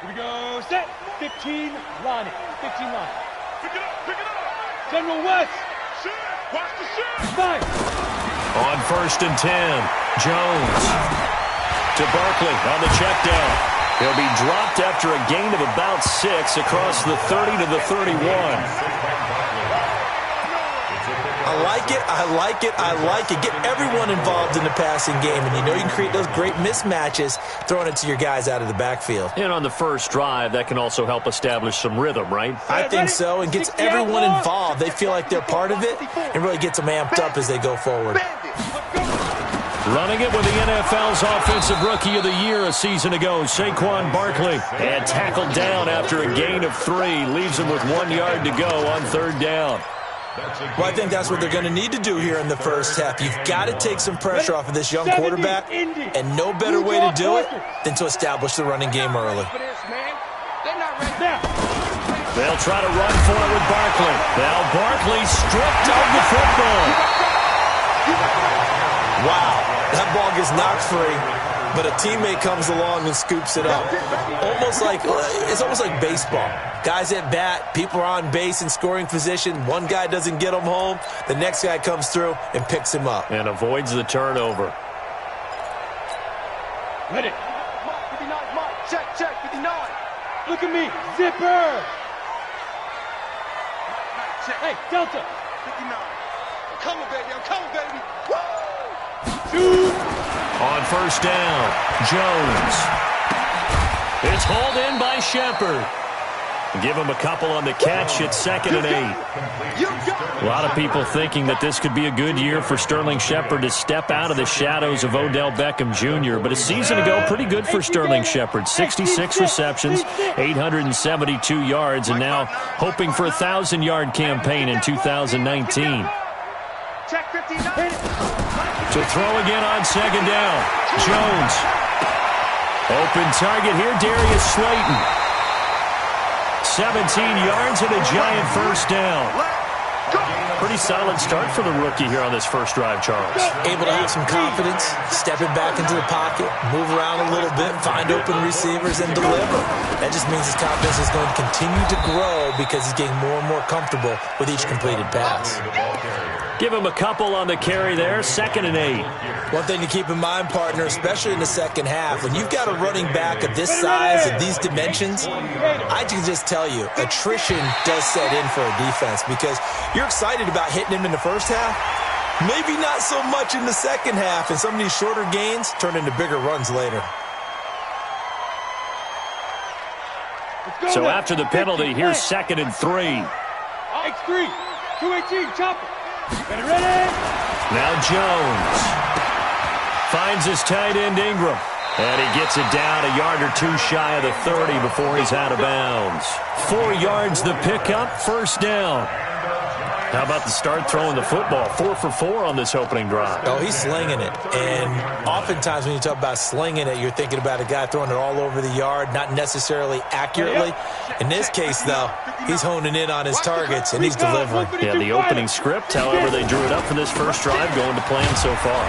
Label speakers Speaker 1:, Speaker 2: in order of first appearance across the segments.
Speaker 1: Here we go. Set. 15 line. 15 line.
Speaker 2: Pick it up.
Speaker 1: General West.
Speaker 2: Shit. Watch the shit.
Speaker 1: Fine.
Speaker 3: On 1st and 10, Jones to Barkley on the check down. He'll be dropped after a gain of about 6 across the 30 to the 31.
Speaker 4: I like it, I like it, I like it. Get everyone involved in the passing game, and you know you can create those great mismatches throwing it to your guys out of the backfield.
Speaker 3: And on the first drive, that can also help establish some rhythm, right?
Speaker 4: I think so, and gets everyone involved. They feel like they're part of it, and really gets them amped up as they go forward.
Speaker 3: Running it with the NFL's Offensive Rookie of the Year a season ago, Saquon Barkley. And tackled down after a gain of 3. Leaves him with 1 yard to go on 3rd down.
Speaker 4: Well, I think that's what they're going to need to do here in the first half. You've got to take some pressure off of this young quarterback, and no better way to do it than to establish the running game early.
Speaker 3: They'll try to run for it with Barkley. Now Barkley stripped of the football.
Speaker 4: Wow, that ball gets knocked free, but a teammate comes along and scoops it up. It's almost like baseball. Guys at bat, people are on base in scoring position. One guy doesn't get him home. The next guy comes through and picks him up.
Speaker 3: And avoids the turnover.
Speaker 1: Ready. 59, check, 59. Look at me, zipper. Hey, Delta. 59. I'm coming, baby. Woo! Shoot.
Speaker 3: On 1st down, Jones. It's hauled in by Shepard. Give him a couple on the catch at 2nd and 8. A lot of people thinking that this could be a good year for Sterling Shepard to step out of the shadows of Odell Beckham Jr. But a season ago, pretty good for Sterling Shepard. 66 receptions, 872 yards, and now hoping for a 1,000-yard campaign in 2019. To throw again on 2nd down, Jones. Open target here, Darius Slayton. 17 yards and a giant 1st down. Pretty solid start for the rookie here on this first drive, Charles.
Speaker 4: Able to have some confidence, stepping back into the pocket, move around a little bit, find open receivers, and deliver. That just means his confidence is going to continue to grow because he's getting more and more comfortable with each completed pass.
Speaker 3: Give him a couple on the carry there, 2nd and 8.
Speaker 4: One thing to keep in mind, partner, especially in the second half, when you've got a running back of this size, of these dimensions, I can just tell you, attrition does set in for a defense because you're excited about hitting him in the first half, maybe not so much in the second half, and some of these shorter gains turn into bigger runs later.
Speaker 3: So after the penalty, here's 2nd and 3.
Speaker 1: X3, 218, chopper. Ready?
Speaker 3: Now Jones finds his tight end Ingram. And he gets it down a yard or 2 shy of the 30 before he's out of bounds. 4 yards the pickup, 1st down. How about the start throwing the football? 4 for 4 on this opening drive.
Speaker 4: Oh, he's slinging it. And oftentimes when you talk about slinging it, you're thinking about a guy throwing it all over the yard, not necessarily accurately. In this case, though, he's honing in on his targets, and he's delivering.
Speaker 3: Yeah, the opening script, however, they drew it up for this first drive, going to plan so far.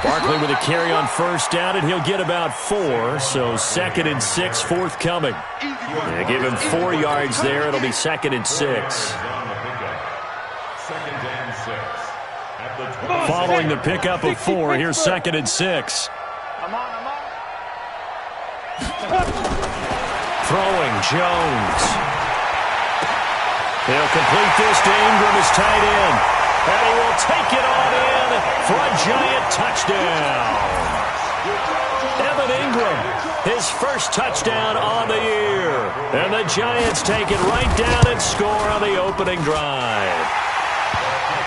Speaker 3: Barkley with a carry on 1st down, and he'll get about 4, so 2nd and 6 forthcoming. Yeah, give him 4 yards there. It'll be 2nd and 6. Following the pickup of 4, here's 2nd and 6. Throwing, Jones. He'll complete this to Ingram, his tight end. And he will take it on in for a giant touchdown. Evan Ingram, his first touchdown on the year. And the Giants take it right down and score on the opening drive.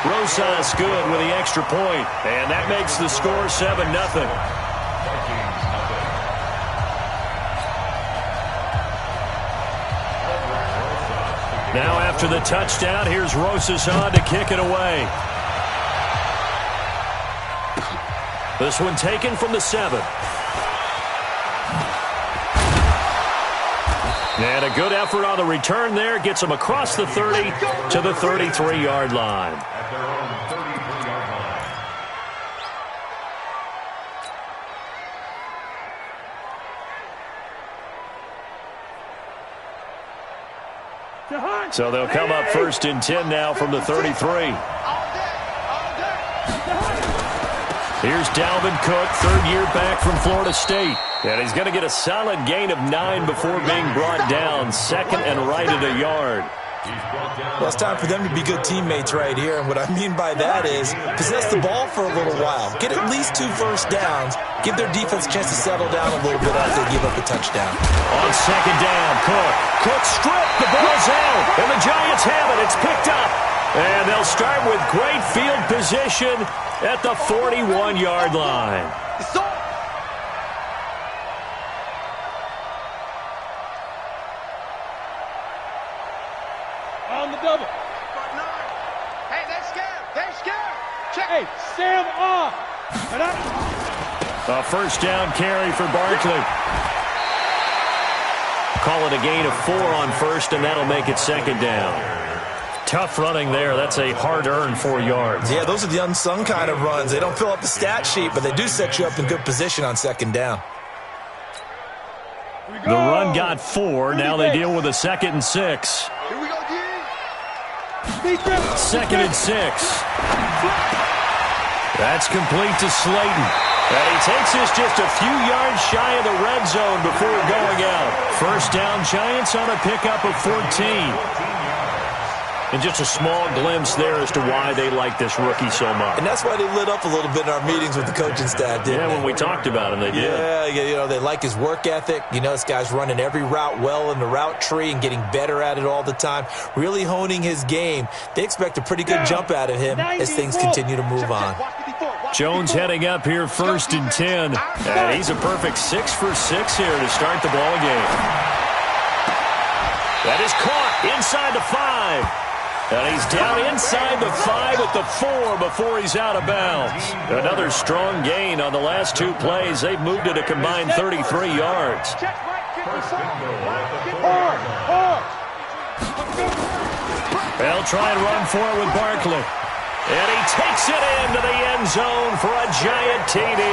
Speaker 3: Rosas good with the extra point, and that makes the score 7-0. Now after the touchdown, here's Rosas on to kick it away. This one taken from the 7. And a good effort on the return there. Gets him across the 30 to the 33-yard line. So they'll come up 1st and 10 now from the 33. Here's Dalvin Cook, 3rd year back from Florida State. And he's going to get a solid gain of 9 before being brought down. 2nd and right at a yard.
Speaker 4: Well, it's time for them to be good teammates right here. And what I mean by that is possess the ball for a little while. Get at least 2 first downs. Give their defense a chance to settle down a little bit after they give up a touchdown.
Speaker 3: On 2nd down, Cook stripped. The ball's out. And the Giants have it. It's picked up. And they'll start with great field position at the 41-yard line.
Speaker 1: On the double.
Speaker 2: Hey, they're scared. They're scared. Check.
Speaker 1: Hey, Sam off.
Speaker 3: A 1st down carry for Barkley. Call it a gain of 4 on 1st, and that'll make it 2nd down. Tough running there. That's a hard-earned 4 yards.
Speaker 4: Yeah, those are the unsung kind of runs. They don't fill up the stat sheet, but they do set you up in good position on 2nd down.
Speaker 3: The run got 4. Now they deal with a 2nd and 6.
Speaker 2: Here we go, D.
Speaker 3: 2nd and 6. That's complete to Slayton. And he takes this just a few yards shy of the red zone before going out. 1st down, Giants on a pickup of 14. And just a small glimpse there as to why they like this rookie so much.
Speaker 4: And that's why they lit up a little bit in our meetings with the coaching staff, didn't they?
Speaker 3: When we talked about him, they did.
Speaker 4: Yeah, you know, they like his work ethic. You know, this guy's running every route well in the route tree and getting better at it all the time, really honing his game. They expect a pretty good jump out of him as things continue to move on.
Speaker 3: Jones heading up here 1st and 10. And he's a perfect 6 for 6 here to start the ball game. That is caught inside the 5. And he's down inside the 5 at the 4 before he's out of bounds. Another strong gain on the last 2 plays. They've moved it a combined 33 yards. They'll try and run for it with Barkley. And he takes it into the end zone for a giant TD.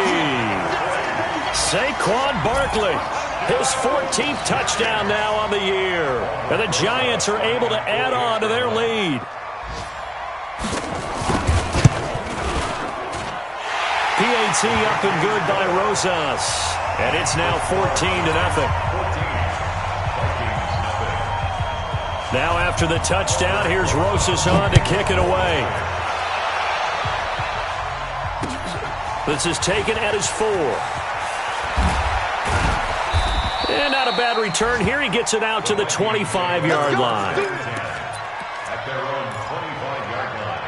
Speaker 3: Saquon Barkley. His 14th touchdown now on the year. And the Giants are able to add on to their lead. PAT up and good by Rosas. And it's now 14-0. Now after the touchdown, here's Rosas on to kick it away. This is taken at his 4. And not a bad return here. He gets it out to the 25-yard line.
Speaker 2: At their own 25-yard line.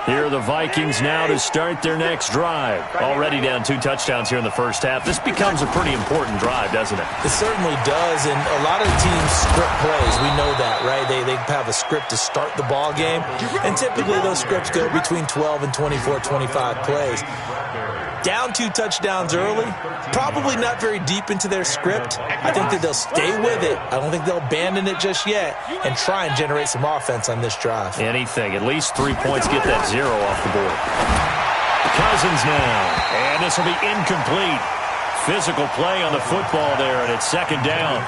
Speaker 3: Here are the Vikings now to start their next drive. Already down 2 touchdowns here in the first half. This becomes a pretty important drive, doesn't it?
Speaker 4: It certainly does, and a lot of teams script plays. We know that, right? They have a script to start the ball game, and typically those scripts go between 12 and 24, 25 plays. Down 2 touchdowns early, probably not very deep into their script. I think that they'll stay with it. I don't think they'll abandon it just yet and try and generate some offense on this drive.
Speaker 3: Anything. At least 3 points, get that 0 off the board. Cousins now, and this will be incomplete. Physical play on the football there, and it's 2nd down.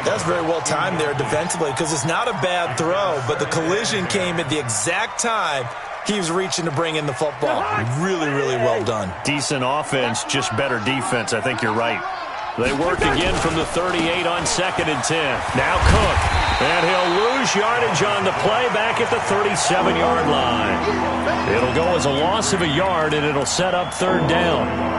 Speaker 4: That's very well timed there defensively because it's not a bad throw, but the collision came at the exact time he was reaching to bring in the football. Really, really well done.
Speaker 3: Decent offense, just better defense. I think you're right. They work again from the 38 on 2nd and 10. Now Cook, and he'll lose yardage on the play back at the 37-yard line. It'll go as a loss of a yard, and it'll set up 3rd down.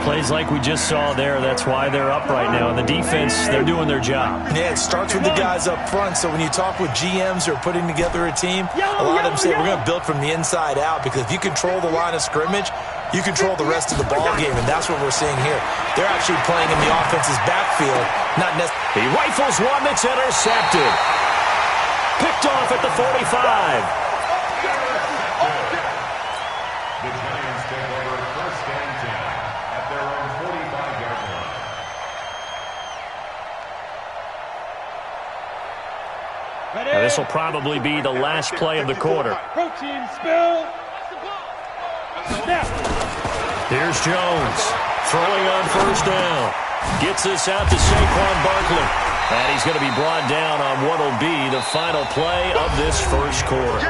Speaker 3: Plays like we just saw there, that's why they're up right now. And the defense, they're doing their job.
Speaker 4: Yeah, it starts with the guys up front. So when you talk with GMs who are putting together a team, a lot of them say we're going to build from the inside out because if you control the line of scrimmage, you control the rest of the ball game, and that's what we're seeing here. They're actually playing in the offense's backfield, not necessarily.
Speaker 3: He rifles one that's intercepted. Picked off at the 45.
Speaker 2: The Giants take over 1st and 10 at their own 45-yard line.
Speaker 3: Now, this will probably be the last play of the quarter.
Speaker 1: Protein spill. Snap.
Speaker 3: Here's Jones throwing on first down. Gets this out to Saquon Barkley. And he's going to be brought down on what will be the final play of this first quarter.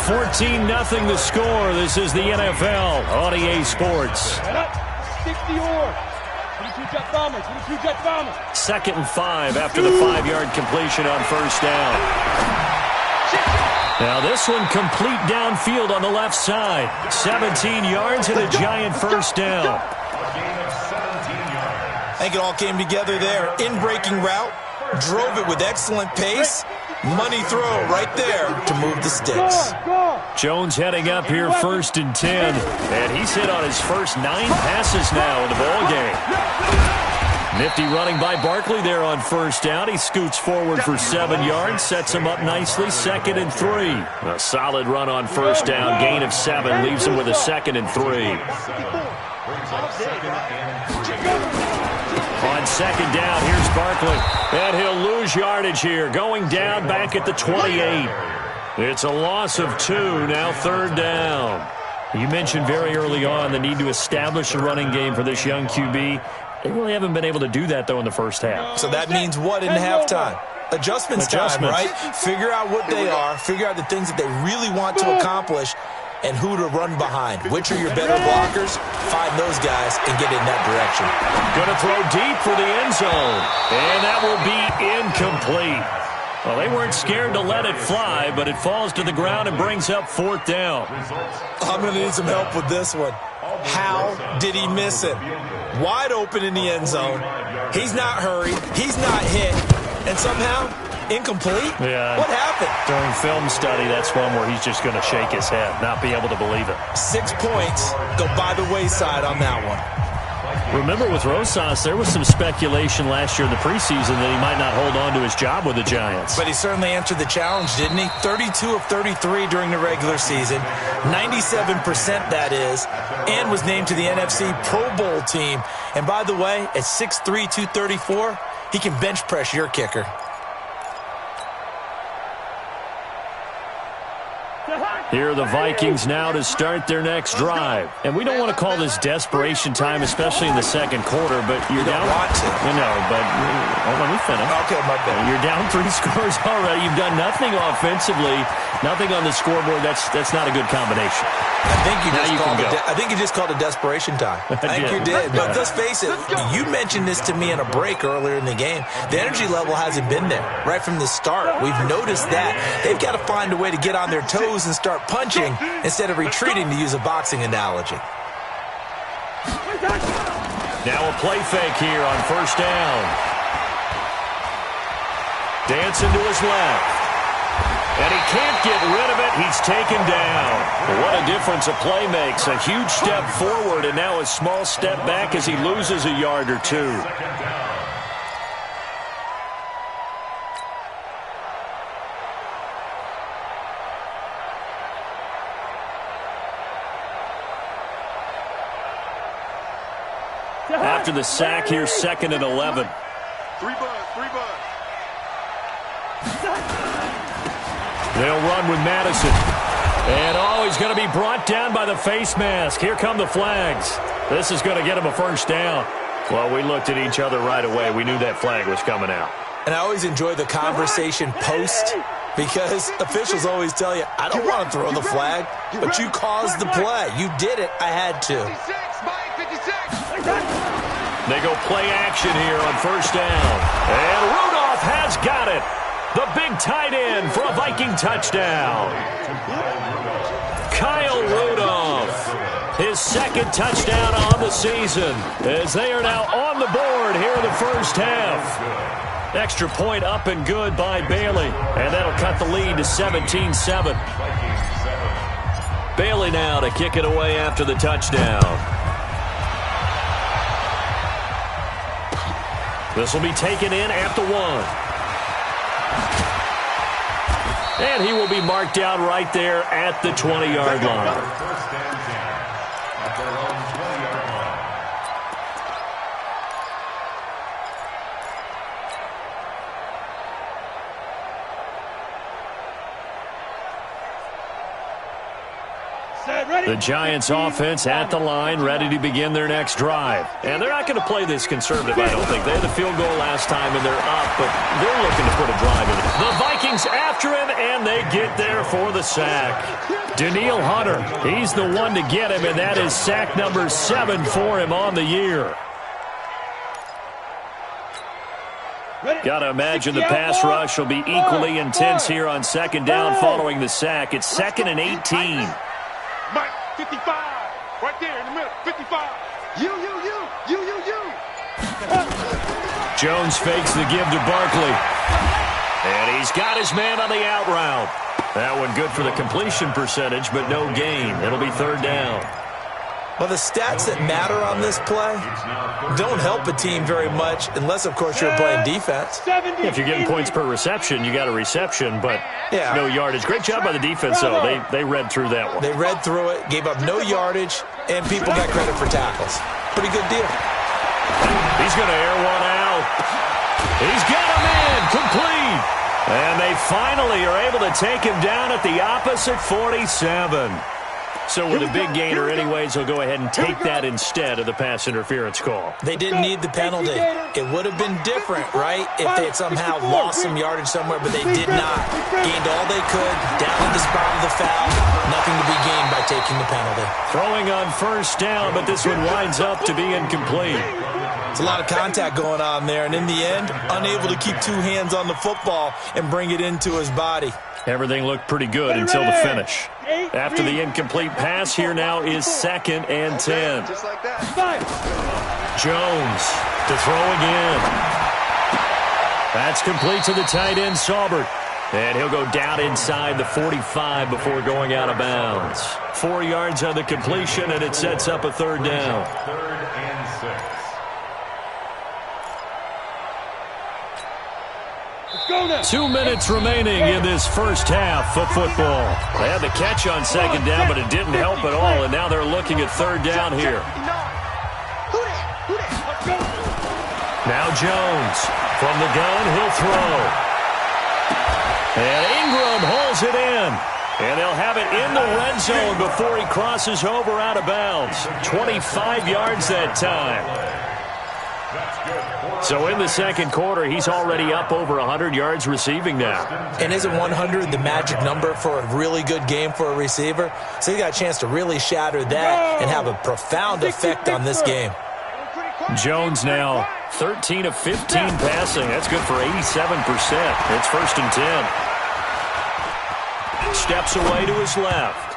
Speaker 3: 14-0 the score. This is the NFL on EA Sports. 2nd and 5 after the 5-yard completion on first down. Now this one complete downfield on the left side. 17 yards and a giant first down.
Speaker 4: I think it all came together there. In-breaking route, drove it with excellent pace. Money throw right there to move the sticks.
Speaker 3: Jones heading up here 1st and 10. And he's hit on his first 9 passes now in the ballgame. Nifty running by Barkley there on first down. He scoots forward for 7 yards, sets him up nicely, 2nd and 3. A solid run on first down, gain of 7, leaves him with a 2nd and 3. On 2nd down, here's Barkley, and he'll lose yardage here, going down back at the 28. It's a loss of 2, now 3rd down. You mentioned very early on the need to establish a running game for this young QB. They really haven't been able to do that, though, in the first half.
Speaker 4: So that means what in halftime? Adjustments time, right? Figure out what they are, figure out the things that they really want to accomplish, and who to run behind. Which are your better blockers? Find those guys and get in that direction.
Speaker 3: Going to throw deep for the end zone, and that will be incomplete. Well, they weren't scared to let it fly, but it falls to the ground and brings up 4th down.
Speaker 4: I'm going to need some help with this one. How did he miss it? Wide open in the end zone. He's not hurried. He's not hit. And somehow, incomplete?
Speaker 3: Yeah.
Speaker 4: What happened?
Speaker 3: During film study, that's one where he's just going to shake his head, not be able to believe it.
Speaker 4: 6 points go by the wayside on that one.
Speaker 3: Remember, with Rosas, there was some speculation last year in the preseason that he might not hold on to his job with the Giants.
Speaker 4: But he certainly answered the challenge, didn't he? 32 of 33 during the regular season, 97% that is, and was named to the NFC Pro Bowl team. And by the way, at 6'3", 234, he can bench press your kicker.
Speaker 3: Here are the Vikings now to start their next drive. And we don't want to call this desperation time, especially in the second quarter, but you're down.
Speaker 4: You don't want to.
Speaker 3: No, but let me finish.
Speaker 4: Okay, my bad.
Speaker 3: You're down 3 scores already. You've done nothing offensively, nothing on the scoreboard. That's not a good combination.
Speaker 4: I think you just called it desperation time. I think you did. But let's face it, you mentioned this to me in a break earlier in the game. The energy level hasn't been there right from the start. We've noticed that. They've got to find a way to get on their toes and start punching instead of retreating, to use a boxing analogy.
Speaker 3: Now a play fake here on first down. Dancing to his left. And he can't get rid of it. He's taken down. What a difference a play makes. A huge step forward and now a small step back as he loses a yard or 2. After the sack, here's 2nd and 11.
Speaker 1: 3 bucks.
Speaker 3: They'll run with Madison. And, he's going to be brought down by the face mask. Here come the flags. This is going to get him a first down. Well, we looked at each other right away. We knew that flag was coming out.
Speaker 4: And I always enjoy the conversation post, because officials always tell you, I don't want to throw the flag, but you caused the play. You did it. I had to.
Speaker 3: They go play action here on first down. And Rudolph has got it. The big tight end for a Viking touchdown. Kyle Rudolph, his 2nd touchdown on the season, as they are now on the board here in the first half. Extra point up and good by Bailey, and that'll cut the lead to 17-7. Bailey now to kick it away after the touchdown. This will be taken in at the 1. And he will be marked down right there at the 20-yard line.
Speaker 1: Set, ready?
Speaker 3: The Giants offense at the line, ready to begin their next drive. And they're not going to play this conservative, I don't think. They had the field goal last time, and they're up, but they're looking to put a drive in. The Vikings after him, and they get there for the sack. Danielle Hunter, he's the one to get him, and that is sack number 7 for him on the year. Got to imagine the pass rush will be equally intense here on second down following the sack. It's 2nd and 18.
Speaker 1: Mike, 55. Right there in the middle. 55. You.
Speaker 3: Jones fakes the give to Barkley. And he's got his man on the out route. That one good for the completion percentage, but no gain. It'll be 3rd down.
Speaker 4: Well, the stats that matter on this play don't help a team very much unless, of course, you're playing defense.
Speaker 3: If you're getting points per reception, you got a reception, but no yardage. Great job by the defense, though. They read through that one.
Speaker 4: They read through it, gave up no yardage, and people got credit for tackles. Pretty good deal.
Speaker 3: He's going to air one out. He's got him in, complete. And they finally are able to take him down at the opposite 47. So with a big gainer anyways, he'll go ahead and take that instead of the pass interference call.
Speaker 4: They didn't need the penalty. It would have been different, right, if they had somehow lost some yardage somewhere, but they did not. Gained all they could, down at the spot of the foul. Nothing to be gained by taking the penalty.
Speaker 3: Throwing on 1st down, but this one winds up to be incomplete.
Speaker 4: It's a lot of contact going on there, and in the end, unable to keep 2 hands on the football and bring it into his body.
Speaker 3: Everything looked pretty good until the finish. After the incomplete pass, here now is 2nd and 10.
Speaker 1: Just like that.
Speaker 3: Jones to throw again. That's complete to the tight end, Saubert. And he'll go down inside the 45 before going out of bounds. 4 yards on the completion, and it sets up a 3rd down.
Speaker 2: 3rd and 6.
Speaker 3: 2 minutes remaining in this first half of football. They had the catch on 2nd down, but it didn't help at all, and now they're looking at 3rd down here. Now Jones from the gun, he'll throw. And Ingram holds it in. And they'll have it in the red zone before he crosses over out of bounds. 25 yards that time. So in the 2nd quarter, he's already up over 100 yards receiving now.
Speaker 4: And isn't 100 the magic number for a really good game for a receiver? So he got a chance to really shatter that and have a profound effect on this game.
Speaker 3: Jones now 13 of 15 passing. That's good for 87%. It's 1st and 10. Steps away to his left.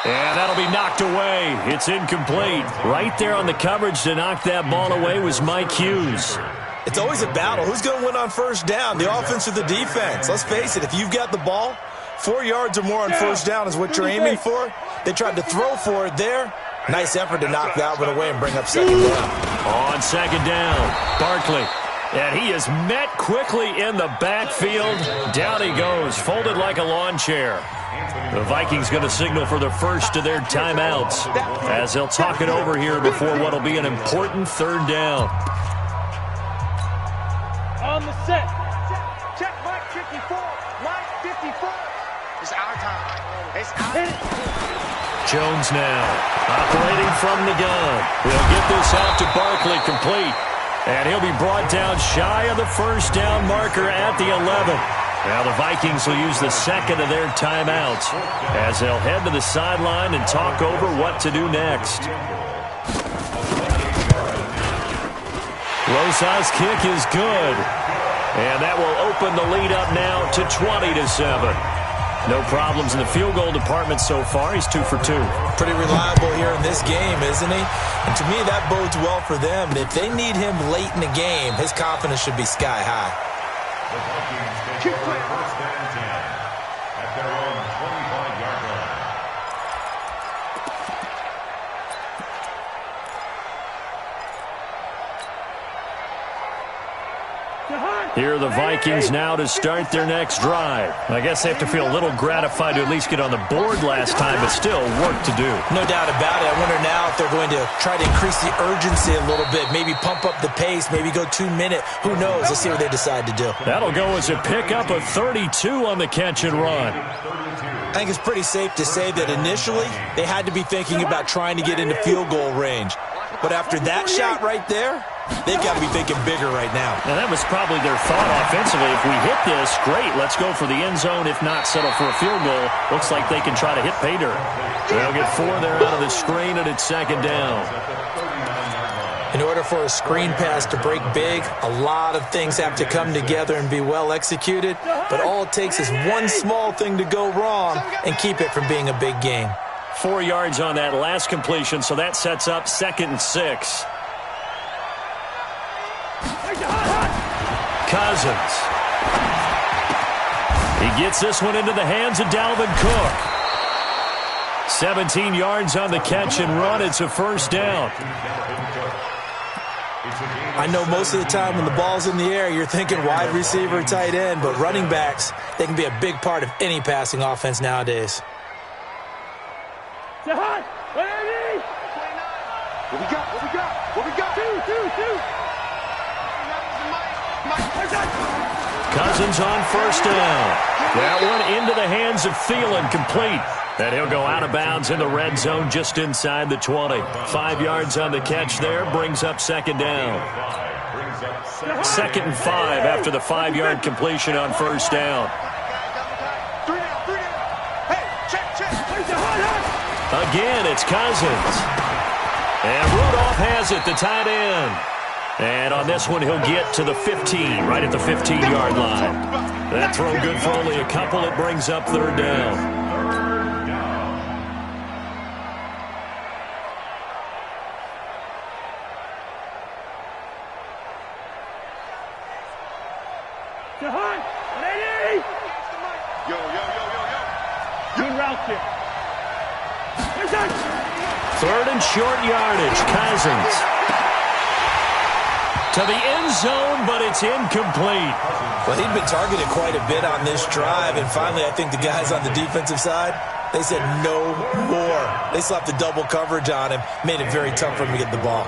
Speaker 3: And that'll be knocked away. It's incomplete. Right there on the coverage to knock that ball away was Mike Hughes.
Speaker 4: It's always a battle. Who's going to win on 1st down, the offense or the defense? Let's face it, if you've got the ball, 4 yards or more on 1st down is what you're aiming for. They tried to throw for it there. Nice effort to knock that one away and bring up 2nd down.
Speaker 3: On 2nd down, Barkley. And he is met quickly in the backfield. Down he goes, folded like a lawn chair. The Vikings going to signal for the first of their timeouts as they'll talk it over here before what will be an important 3rd down.
Speaker 1: On the set. Check Mike 54. Mike 54. It's our time. It's our time.
Speaker 3: Jones now operating from the gun. He'll get this out to Barkley, complete. And he'll be brought down shy of the 1st down marker at the 11. Now the Vikings will use the 2nd of their timeouts as they'll head to the sideline and talk over what to do next. Rosa's kick is good. And that will open the lead up now to 20-7. No problems in the field goal department so far. He's 2 for 2.
Speaker 4: Pretty reliable here in this game, isn't he? And to me, that bodes well for them. If they need him late in the game, his confidence should be sky high.
Speaker 2: The Vikings take over 1st and 10 at their own 25-yard line.
Speaker 3: Here are the Vikings now to start their next drive. I guess they have to feel a little gratified to at least get on the board last time, but still work to do.
Speaker 4: No doubt about it. I wonder now if they're going to try to increase the urgency a little bit, maybe pump up the pace, maybe go 2-minute. Who knows? Let's see what they decide to do.
Speaker 3: That'll go as a pickup of 32 on the catch and run.
Speaker 2: 32.
Speaker 4: I think it's pretty safe to say that initially they had to be thinking about trying to get into field goal range. But after that shot right there, they've got to be thinking bigger right now.
Speaker 3: And that was probably their thought offensively. If we hit this, great, let's go for the end zone. If not, settle for a field goal. Looks like they can try to hit pay dirt. They'll get 4 there out of the screen, and it's second down.
Speaker 4: In order for a screen pass to break big, a lot of things have to come together and be well executed. But all it takes is one small thing to go wrong and keep it from being a big game.
Speaker 3: 4 yards on that last completion, so that sets up 2nd and 6. Cousins. He gets this one into the hands of Dalvin Cook. 17 yards on the catch and run. It's a first down.
Speaker 4: I know most of the time when the ball's in the air, you're thinking wide receiver, tight end, but running backs, they can be a big part of any passing offense nowadays.
Speaker 1: What we got? What we got? What we got? Two.
Speaker 3: Cousins on first down. That one into the hands of Thielen, complete. And he'll go out of bounds in the red zone just inside the 20. 5 yards on the catch there, brings up second down. 2nd and 5 after the 5-yard completion on first down. Again, it's Cousins. And Rudolph has it, the tight end. And on this one, he'll get to the 15, right at the 15-yard line. That throw good for only a couple. It brings up third down. Third and short yardage. Cousins to the end zone, but it's incomplete.
Speaker 4: Well, he'd been targeted quite a bit on this drive, and finally I think the guys on the defensive side, they said no more. They slapped the double coverage on him, made it very tough for him to get the ball.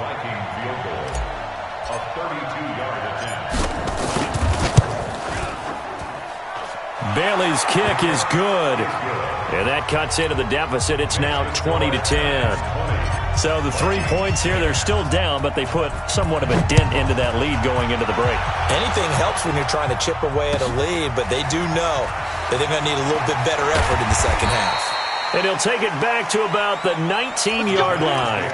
Speaker 3: Bailey's kick is good. And that cuts into the deficit. It's now 20-10. So the 3 points here, they're still down, but they put somewhat of a dent into that lead going into the break.
Speaker 4: Anything helps when you're trying to chip away at a lead, but they do know that they're going to need a little bit better effort in the second half.
Speaker 3: And he'll take it back to about the 19-yard line.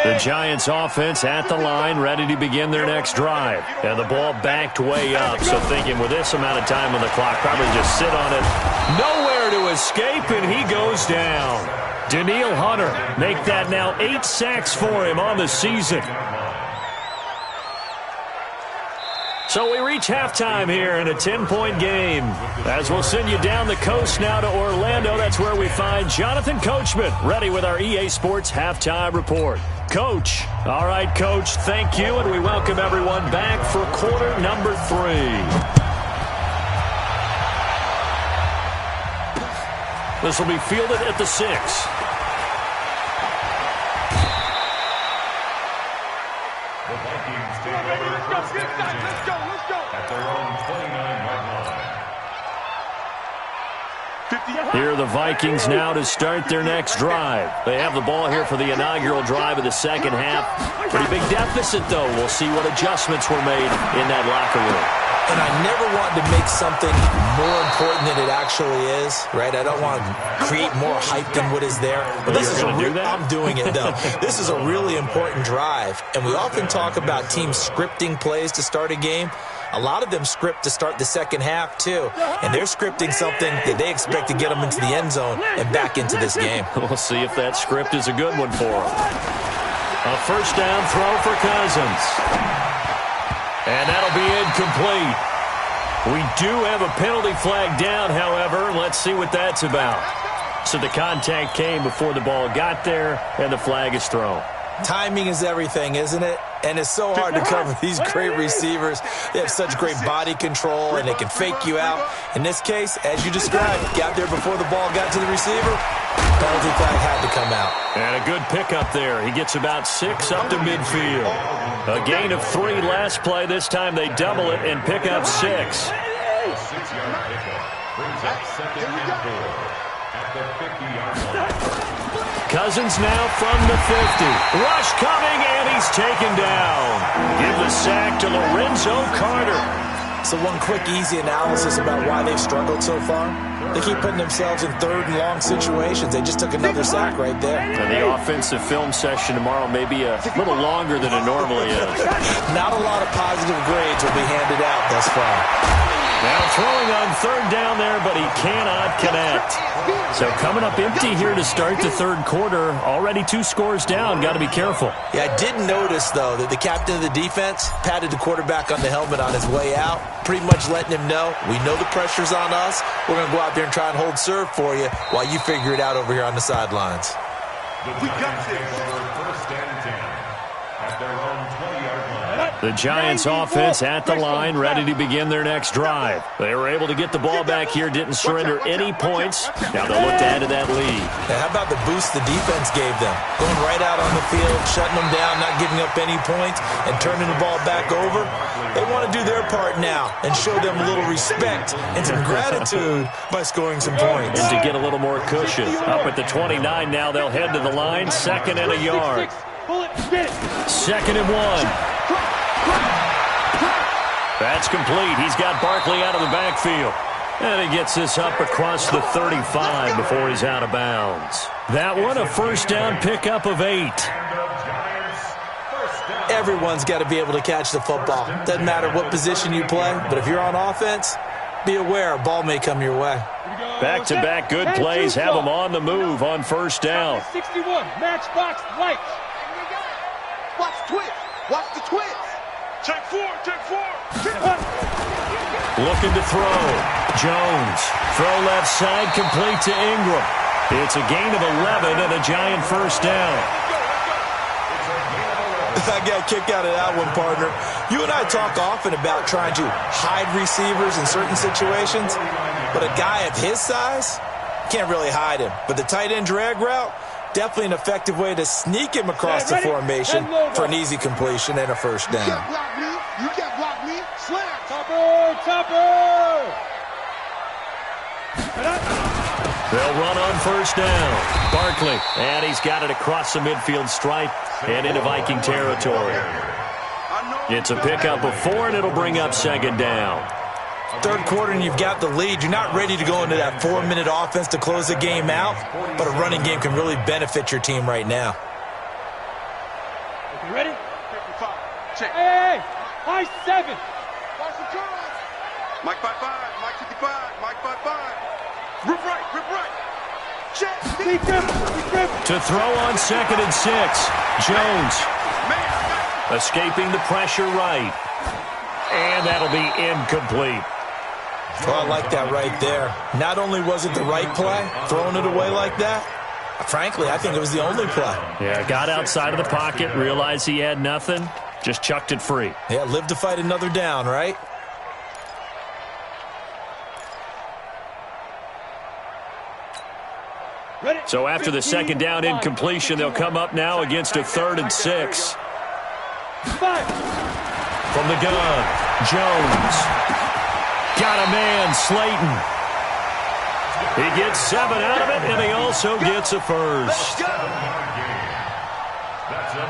Speaker 3: The Giants offense at the line, ready to begin their next drive. And the ball backed way up, so thinking with this amount of time on the clock, probably just sit on it. Nowhere to escape, and he goes down. Danielle Hunter make that now 8 sacks for him on the season. So we reach halftime here in a 10-point game. As we'll send you down the coast now to Orlando, that's where we find Jonathan Coachman, ready with our EA Sports Halftime Report. Coach. All right, Coach, thank you, and we welcome everyone back for quarter number 3. This will be fielded at the 6. Here are the Vikings now to start their next drive. They have the ball here for the inaugural drive of the second half. Pretty big deficit, though. We'll see what adjustments were made in that locker room.
Speaker 4: And I never want to make something more important than it actually is, right? I don't want to create more hype than what is there. But this is I'm doing it, though. This is a really important drive. And we often talk about teams scripting plays to start a game. A lot of them script to start the second half, too. And they're scripting something that they expect to get them into the end zone and back into this game.
Speaker 3: We'll see if that script is a good one for them. A first down throw for Cousins. And that'll be incomplete. We do have a penalty flag down, however. Let's see what that's about. So the contact came before the ball got there, and the flag is thrown.
Speaker 4: Timing is everything, isn't it? And it's so hard to cover these great receivers. They have such great body control, and they can fake you out. In this case, as you described, got there before the ball got to the receiver. Penalty flag had to come out.
Speaker 3: And a good pickup there. He gets about 6 up to midfield. A gain of 3 last play. This time they double it and pick up 6.
Speaker 2: A 6-yard pickup brings up 2nd and 4 at the 50-yard line.
Speaker 3: Cousins now from the 50. Rush coming, and he's taken down. Give the sack to Lorenzo Carter.
Speaker 4: So one quick, easy analysis about why they've struggled so far. They keep putting themselves in 3rd and long situations. They just took another sack right there.
Speaker 3: And the offensive film session tomorrow may be a little longer than it normally is.
Speaker 4: Not a lot of positive grades will be handed out thus far.
Speaker 3: Now throwing on 3rd down there, but he cannot connect. So coming up empty here to start the 3rd quarter. Already 2 scores down. Got to be careful.
Speaker 4: Yeah, I did notice, though, that the captain of the defense patted the quarterback on the helmet on his way out, pretty much letting him know, we know the pressure's on us. We're going to go out there and try and hold serve for you while you figure it out over here on the sidelines.
Speaker 2: We got this. 1st and 10 at their own 20-yard line.
Speaker 3: The Giants offense at the line, ready to begin their next drive. They were able to get the ball back here, didn't surrender any points. Now they'll look to add to that lead.
Speaker 4: Now, how about the boost the defense gave them? Going right out on the field, shutting them down, not giving up any points, and turning the ball back over. They want to do their part now and show them a little respect and some gratitude by scoring some points.
Speaker 3: And to get a little more cushion. Up at the 29 now, they'll head to the line, 2nd and a yard. 2nd and 1. That's complete. He's got Barkley out of the backfield. And he gets this up across the 35 before he's out of bounds. That one, a 1st down pickup of 8.
Speaker 4: Everyone's got to be able to catch the football. Doesn't matter what position you play, but if you're on offense, be aware a ball may come your way.
Speaker 3: Back-to-back good plays have them on the move on 1st down.
Speaker 1: 61, matchbox lights. Watch the twist. Watch the twist. Check 4, check 4.
Speaker 3: Looking to throw. Jones. Throw left side, complete to Ingram. It's a gain of 11 and a Giant 1st down.
Speaker 4: I got a kick out of that one, partner. You and I talk often about trying to hide receivers in certain situations, but a guy of his size, can't really hide him. But the tight end drag route, definitely an effective way to sneak him across the formation for an easy completion and a 1st down.
Speaker 1: You can't block me. You can't block me. Slam. Topper.
Speaker 3: They'll run on 1st down. Barkley, and he's got it across the midfield stripe and into Viking territory. It's a pickup of 4, and it'll bring up 2nd down.
Speaker 4: 3rd quarter, and you've got the lead. You're not ready to go into that 4-minute offense to close the game out, but a running game can really benefit your team right now.
Speaker 1: You ready? Check. Hey, high 7. Watch the curls. Mike 5-5, Mike 55, Mike 5-5. Rip right. Check.
Speaker 3: To throw on 2nd and 6. Jones. Escaping the pressure right. And that'll be incomplete.
Speaker 4: Well, I like that right there. Not only was it the right play, throwing it away like that, frankly, I think it was the only play.
Speaker 3: Yeah, got outside of the pocket, realized he had nothing, just chucked it free.
Speaker 4: Yeah, live to fight another down, right?
Speaker 3: So after the 2nd down incompletion, they'll come up now against a 3rd and 6. From the gun, Jones. Got a man, Slayton. He gets 7 out of it, and he also gets a 1st.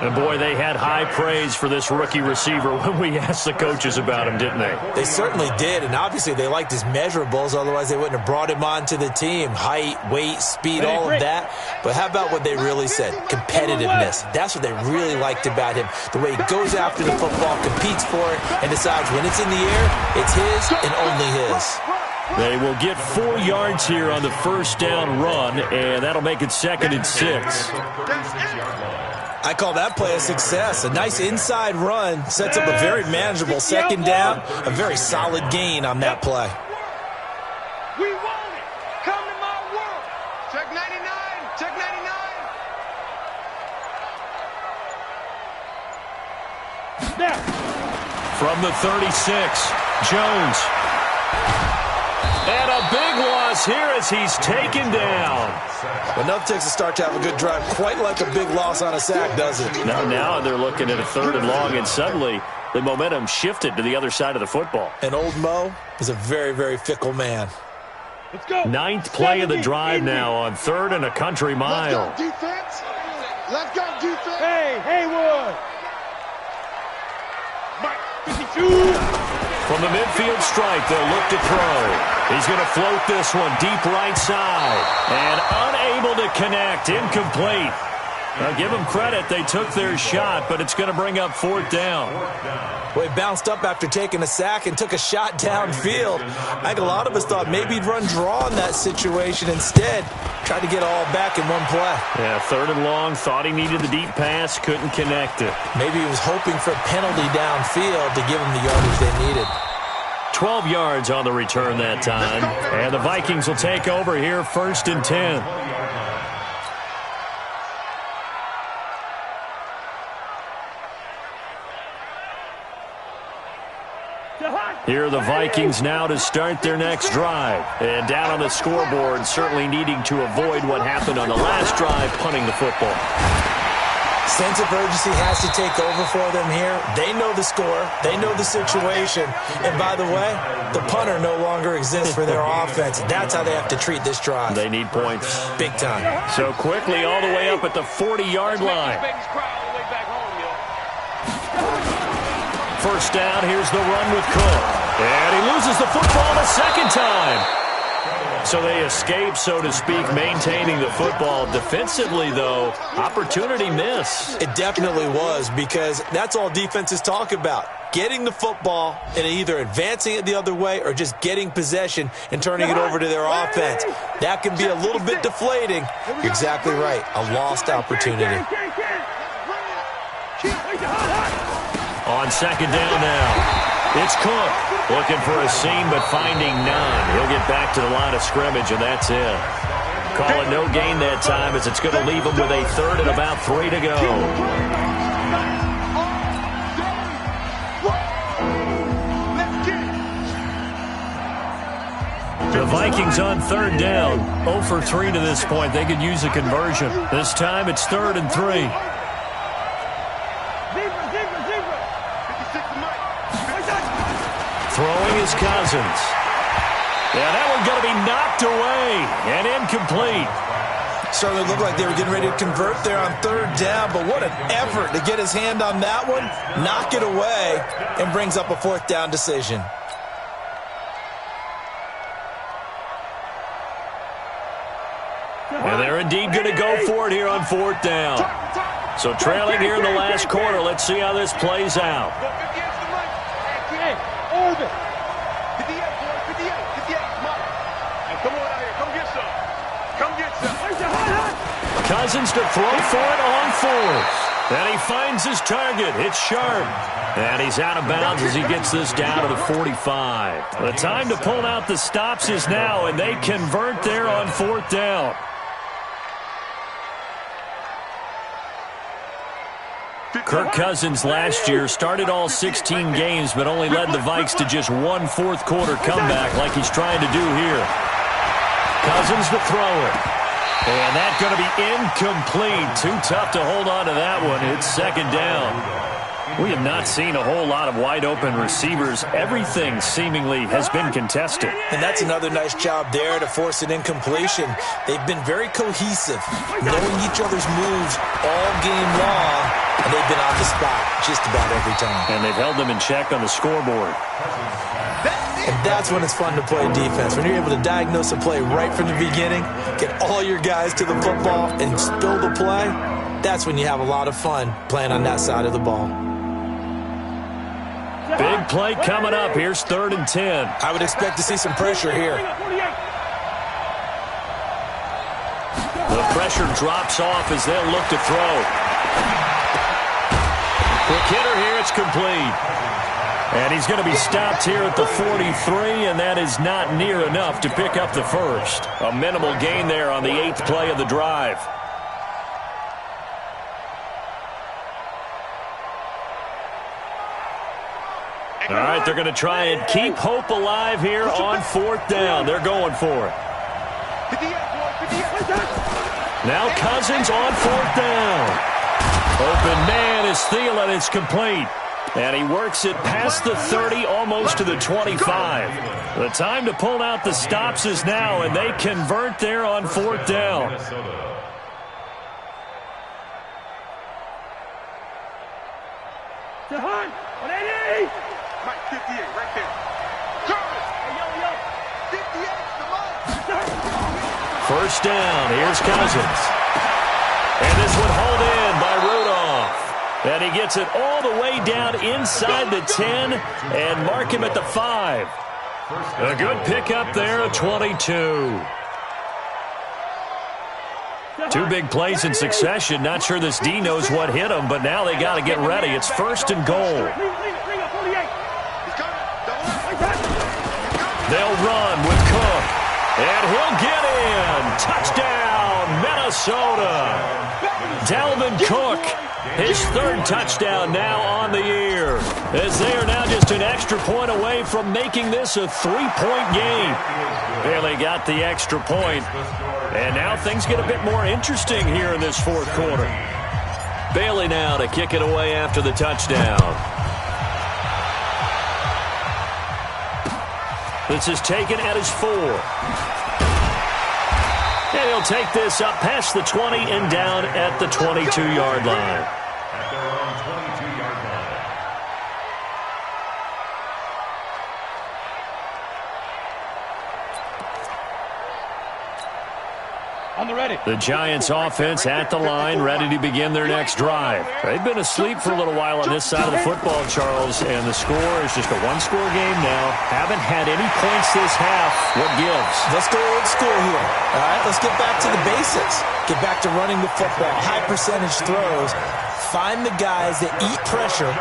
Speaker 3: And, boy, they had high praise for this rookie receiver when we asked the coaches about him, didn't they?
Speaker 4: They certainly did, and obviously they liked his measurables. Otherwise, they wouldn't have brought him onto the team. Height, weight, speed, all of that. But how about what they really said? Competitiveness. That's what they really liked about him. The way he goes after the football, competes for it, and decides when it's in the air, it's his and only his.
Speaker 3: They will get 4 yards here on the 1st down run, and that'll make it 2nd and 6.
Speaker 4: I call that play a success. A nice inside run sets up a very manageable 2nd down, a very solid gain on that play.
Speaker 1: We want it. Come to my world. Check 99. Check 99. Now.
Speaker 3: From the 36, Jones. And a big loss here as he's taken down.
Speaker 4: Enough takes a start to have a good drive. Quite like a big loss on a sack, does it?
Speaker 3: Now they're looking at a 3rd and long, and suddenly the momentum shifted to the other side of the football.
Speaker 4: And old Mo is a very, very fickle man.
Speaker 1: Let's go.
Speaker 3: Ninth play of the drive now on 3rd and a country mile.
Speaker 1: Let's go, defense. Let's go, defense. Hey, Haywood. Mike, 52.
Speaker 3: From the midfield stripe, they'll look to throw. He's going to float this one deep right side. And unable to connect. Incomplete. Now, give them credit. They took their shot, but it's going to bring up 4th down.
Speaker 4: Well, he bounced up after taking a sack and took a shot downfield. I think a lot of us thought maybe he'd run draw in that situation. Instead, tried to get it all back in one play.
Speaker 3: Yeah, 3rd and long. Thought he needed the deep pass. Couldn't connect it.
Speaker 4: Maybe he was hoping for a penalty downfield to give him the yardage they needed.
Speaker 3: 12 yards on the return that time. And the Vikings will take over here 1st and 10. Here are the Vikings now to start their next drive. And down on the scoreboard, certainly needing to avoid what happened on the last drive, punting the football.
Speaker 4: Sense of urgency has to take over for them here. They know the score. They know the situation. And by the way, the punter no longer exists for their offense. That's how they have to treat this drive.
Speaker 3: They need points.
Speaker 4: Big time.
Speaker 3: So quickly all the way up at the 40-yard line. First down, here's the run with Cook. And he loses the football the second time. So they escape, so to speak, maintaining the football. Defensively, though, opportunity miss.
Speaker 4: It definitely was, because that's all defenses talk about. Getting the football and either advancing it the other way or just getting possession and turning it over to their offense. That can be a little bit deflating. You're exactly right. A lost opportunity.
Speaker 3: On 2nd down now, it's Cook looking for a seam but finding none. He'll get back to the line of scrimmage, and that's it. Call it no gain that time, as it's going to leave him with a 3rd and about 3 to go. The Vikings on 3rd down, 0 for 3 to this point. They could use a conversion. This time it's 3rd and 3. Throwing is Cousins. Yeah, that one's going to be knocked away and incomplete.
Speaker 4: Certainly looked like they were getting ready to convert there on 3rd down, but what an effort to get his hand on that one, knock it away, and brings up a 4th down decision.
Speaker 3: And they're indeed going to go for it here on 4th down. So trailing here in the last quarter, let's see how this plays out.
Speaker 1: Orbit. 58, boy, 58, 58. Come on out here. Come get some. Come get some.
Speaker 3: Cousins to throw for it on 4th. And he finds his target. It's sharp. And he's out of bounds as he gets this down to the 45. The time to pull out the stops is now, and they convert there on 4th down. Kirk Cousins last year started all 16 games, but only led the Vikes to just one fourth-quarter comeback like he's trying to do here. Cousins to throw it. And that's going to be incomplete. Too tough to hold on to that one. It's 2nd down. We have not seen a whole lot of wide-open receivers. Everything seemingly has been contested.
Speaker 4: And that's another nice job there to force an incompletion. They've been very cohesive, knowing each other's moves all game long, and they've been on the spot just about every time.
Speaker 3: And they've held them in check on the scoreboard.
Speaker 4: And that's when it's fun to play defense. When you're able to diagnose a play right from the beginning, get all your guys to the football, and spill the play, that's when you have a lot of fun playing on that side of the ball.
Speaker 3: Big play coming up. Here's 3rd and 10.
Speaker 4: I would expect to see some pressure here.
Speaker 3: The pressure drops off as they'll look to throw. Quick hitter here. It's complete. And he's going to be stopped here at the 43, and that is not near enough to pick up the first. A minimal gain there on the 8th play of the drive. All right, they're going to try and keep hope alive here on 4th down. They're going for it. Now Cousins on 4th down. Open man is Thielen. It's complete. And he works it past the 30, almost to the 25. The time to pull out the stops is now, and they convert there on 4th down.
Speaker 1: Mike, 58, right there.
Speaker 3: First down, here's Cousins. And this one hauled in by Rudolph. And he gets it all the way down inside the 10 and mark him at the 5. A good pickup there at 22. Two big plays in succession. Not sure this D knows what hit him, but now they got to get ready. It's 1st and goal. They'll run with Cook. And he'll get in. Touchdown, Minnesota. Dalvin Cook, his 3rd touchdown now on the year. As they are now just an extra point away from making this a 3-point game. Bailey got the extra point. And now things get a bit more interesting here in this 4th quarter. Bailey now to kick it away after the touchdown. This is taken at his 4. And he'll take this up past the 20 and down at the 22-yard line.
Speaker 2: At their own 22-yard line.
Speaker 1: On the ready.
Speaker 3: The Giants offense at the line, ready to begin their next drive. They've been asleep for a little while on this side of the football, Charles, and the score is just a one-score game now. Haven't had any points this half. What gives?
Speaker 4: Let's go old school here. All right, let's get back to the basics. Get back to running the football, high percentage throws. Find the guys that eat pressure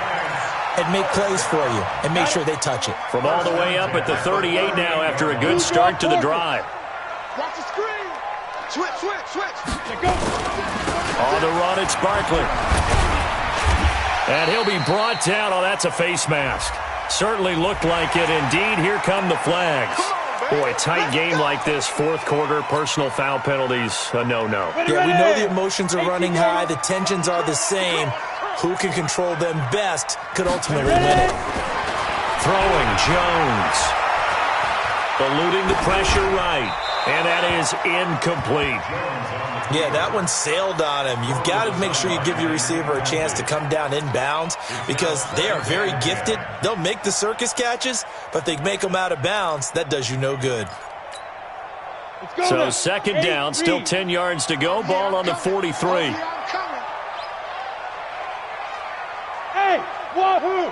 Speaker 4: and make plays for you and make sure they touch it.
Speaker 3: From all the way up at the 38 now after a good start to the drive.
Speaker 1: Watch the screen. Switch.
Speaker 3: On the run, it's Barkley. And he'll be brought down. Oh, that's a face mask. Certainly looked like it. Indeed, here come the flags. Boy, tight game like this, 4th quarter, personal foul penalties, a no-no.
Speaker 4: Yeah, we know the emotions are running high. The tensions are the same. Who can control them best could ultimately win it.
Speaker 3: Throwing, Jones. Eluding the pressure right. And that is incomplete.
Speaker 4: Yeah, that one sailed on him. You've got to make sure you give your receiver a chance to come down inbounds because they are very gifted. They'll make the circus catches, but they make them out of bounds. That does you no good.
Speaker 3: So 2nd down, still 10 yards to go. Ball on the 43.
Speaker 1: Hey, wahoo!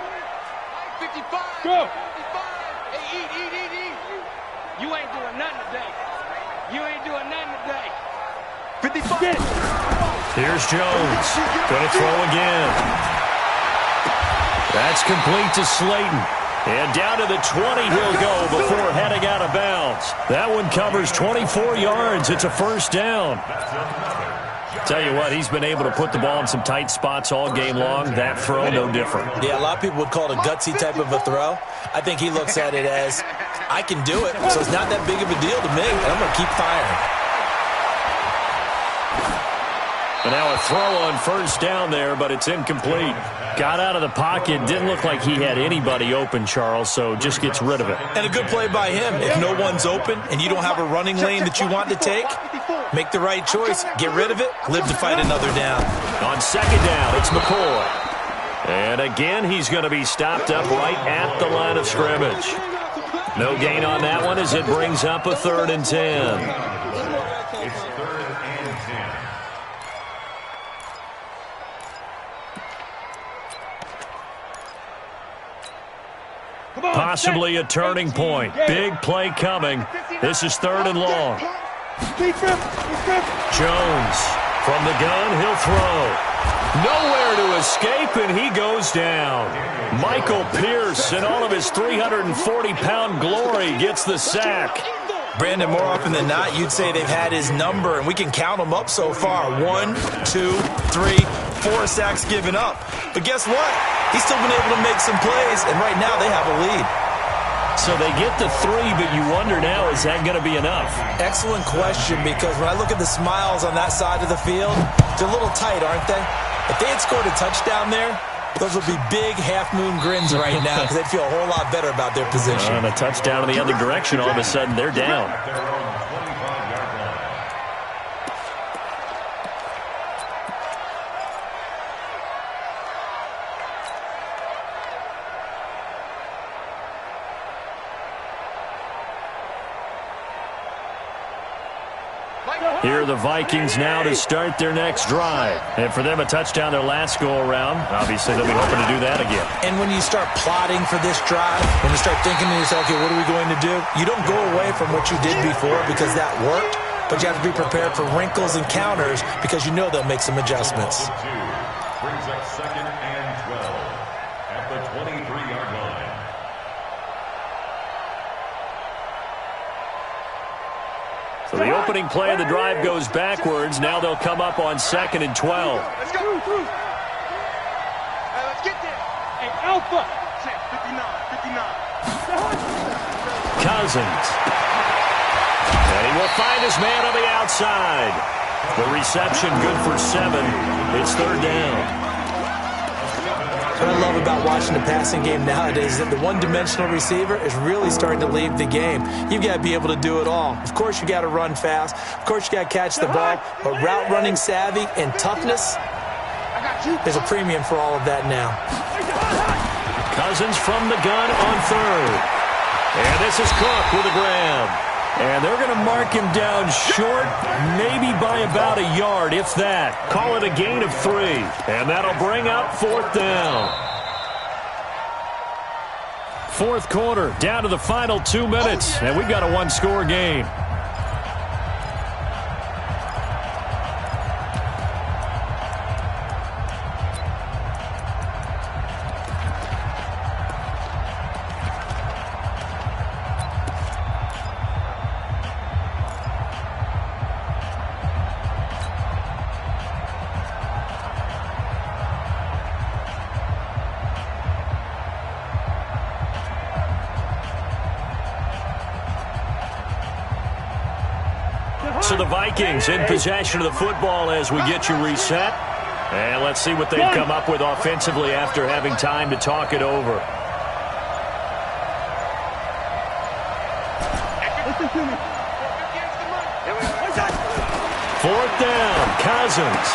Speaker 1: 55. Go. 55. Hey, eat. You ain't doing nothing today. You ain't doing nothing today. 55.
Speaker 3: Here's Jones. Gonna throw again. That's complete to Slayton. And down to the 20 he'll go before heading out of bounds. That one covers 24 yards. It's a 1st down. Tell you what, he's been able to put the ball in some tight spots all game long. That throw, no different.
Speaker 4: Yeah, a lot of people would call it a gutsy type of a throw. I think he looks at it as, I can do it, so it's not that big of a deal to me, and I'm going to keep firing.
Speaker 3: And now a throw on 1st down there, but it's incomplete. Got out of the pocket. Didn't look like he had anybody open, Charles, so just gets rid of it.
Speaker 4: And a good play by him. If no one's open and you don't have a running lane that you want to take, make the right choice. Get rid of it. Live to fight another down.
Speaker 3: On 2nd down, it's McCoy. And again, he's going to be stopped up right at the line of scrimmage. No gain on that one as it brings up a 3rd and 10.
Speaker 2: It's 3rd and 10.
Speaker 3: Possibly a turning point. Big play coming. This is 3rd and long. Jones from the gun. He'll throw. Nowhere to escape, and he goes down. Michael Pierce, in all of his 340-pound glory, gets the sack.
Speaker 4: Brandon, more often than not, you'd say they've had his number, and we can count them up so far. 1, 2, 3, 4 sacks given up. But guess what? He's still been able to make some plays, and right now they have a lead.
Speaker 3: So they get the 3, but you wonder now, is that going to be enough?
Speaker 4: Excellent question, because when I look at the smiles on that side of the field, they're a little tight, aren't they? If they had scored a touchdown there, Those will be big half-moon grins right now because they feel a whole lot better about their position.
Speaker 3: And a touchdown in the other direction, all of a sudden they're down. Here are the Vikings now to start their next drive. And for them, a touchdown their last go-around. Obviously, they'll be hoping to do that again.
Speaker 4: And when you start plotting for this drive, when you start thinking to yourself, okay, what are we going to do? You don't go away from what you did before because that worked, but you have to be prepared for wrinkles and counters because you know they'll make some adjustments.
Speaker 2: Brings up 2nd and 12 at the 23-yard line.
Speaker 3: So the opening play of the drive goes backwards. Now they'll come up on 2nd and 12.
Speaker 1: Let's go. Hey, let's get there. Hey, Alpha. 59.
Speaker 3: Cousins. And he will find his man on the outside. The reception good for 7. It's 3rd down.
Speaker 4: What I love about watching the passing game nowadays is that the one-dimensional receiver is really starting to leave the game. You've got to be able to do it all. Of course, you got to run fast. Of course, you got to catch the ball. But route running savvy and toughness, there's a premium for all of that now.
Speaker 3: Cousins from the gun on 3rd. And this is Cook with a grab. And they're going to mark him down short, maybe by about a yard, if that. Call it a gain of 3. And that'll bring up 4th down. 4th quarter, down to the final 2 minutes. And we've got a one-score game. So the Vikings in possession of the football as we get you reset. And let's see what they've come up with offensively after having time to talk it over.
Speaker 1: Listen to me.
Speaker 3: 4th down, Cousins.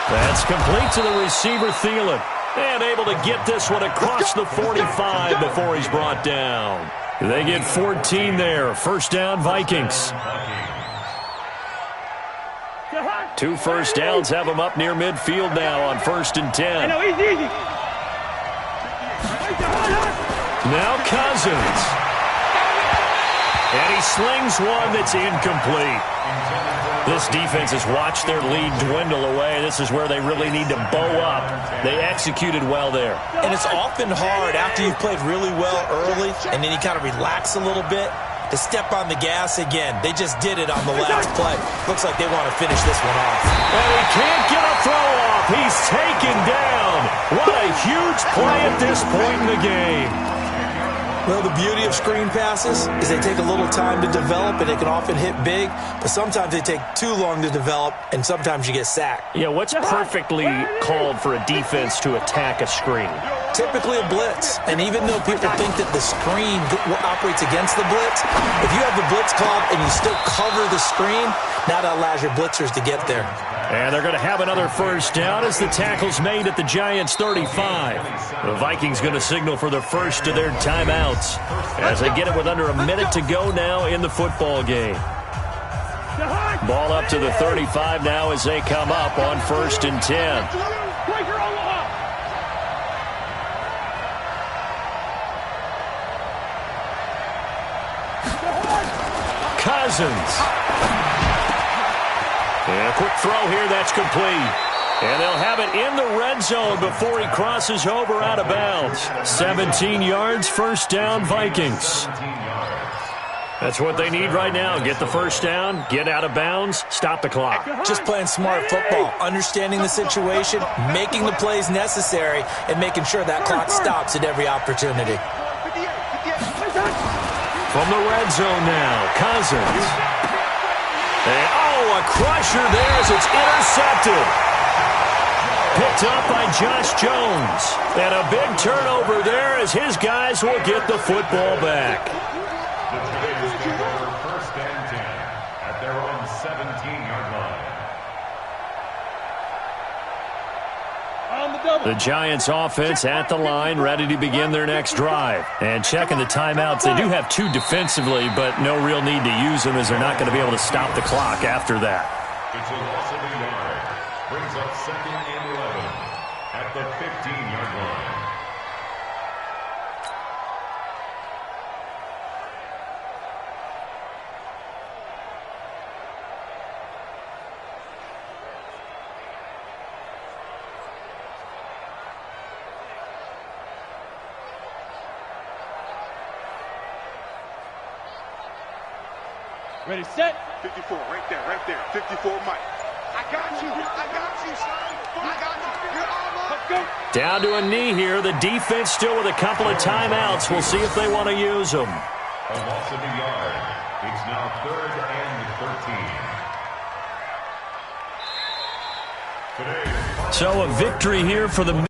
Speaker 3: That's complete to the receiver, Thielen. And able to get this one across the 45 before he's brought down. They get 14 there. 1st down, Vikings. 2 first downs have them up near midfield now on 1st and 10.
Speaker 1: Easy.
Speaker 3: Now Cousins. And he slings one that's incomplete. This defense has watched their lead dwindle away. This is where they really need to bow up. They executed well there.
Speaker 4: And it's often hard after you've played really well early and then you kind of relax a little bit to step on the gas again. They just did it on the last play. Looks like they want to finish this one off.
Speaker 3: And he can't get a throw off. He's taken down. What a huge play at this point in the game.
Speaker 4: Well, the beauty of screen passes is they take a little time to develop, and they can often hit big, but sometimes they take too long to develop, and sometimes you get sacked.
Speaker 3: Yeah, what's perfectly called for a defense to attack a screen?
Speaker 4: Typically a blitz, and even though people think that the screen operates against the blitz, if you have the blitz called and you still cover the screen, now that allows your blitzers to get there.
Speaker 3: And they're going to have another 1st down as the tackle's made at the Giants' 35. The Vikings going to signal for the first of their timeouts as they get it with under a minute to go now in the football game. Ball up to the 35 now as they come up on 1st and 10. Cousins. And a quick throw here, that's complete. And they'll have it in the red zone before he crosses over out of bounds. 17 yards, 1st down, Vikings. That's what they need right now. Get the 1st down, get out of bounds, stop the clock.
Speaker 4: Just playing smart football, understanding the situation, making the plays necessary, and making sure that clock stops at every opportunity.
Speaker 3: From the red zone now, Cousins. And, a crusher there as it's intercepted. Picked up by Josh Jones. And a big turnover there as his guys will get the football back.
Speaker 2: The Giants take over 1st and 10 at their own 17-yard line.
Speaker 3: The Giants offense at the line, ready to begin their next drive. And checking the timeouts, they do have 2 defensively, but no real need to use them as they're not going to be able to stop the clock after that.
Speaker 2: It's a loss of a yard. Brings up 2nd and 11 at the 15-yard line.
Speaker 1: Ready, set. 54, right there. 54, Mike. I got you, son. I got you. You're almost. Let's go.
Speaker 3: Down to a knee here. The defense still with a couple of timeouts. We'll see if they want to use them.
Speaker 2: A loss of a yard. It's now 3rd and 13.
Speaker 3: So a victory here for the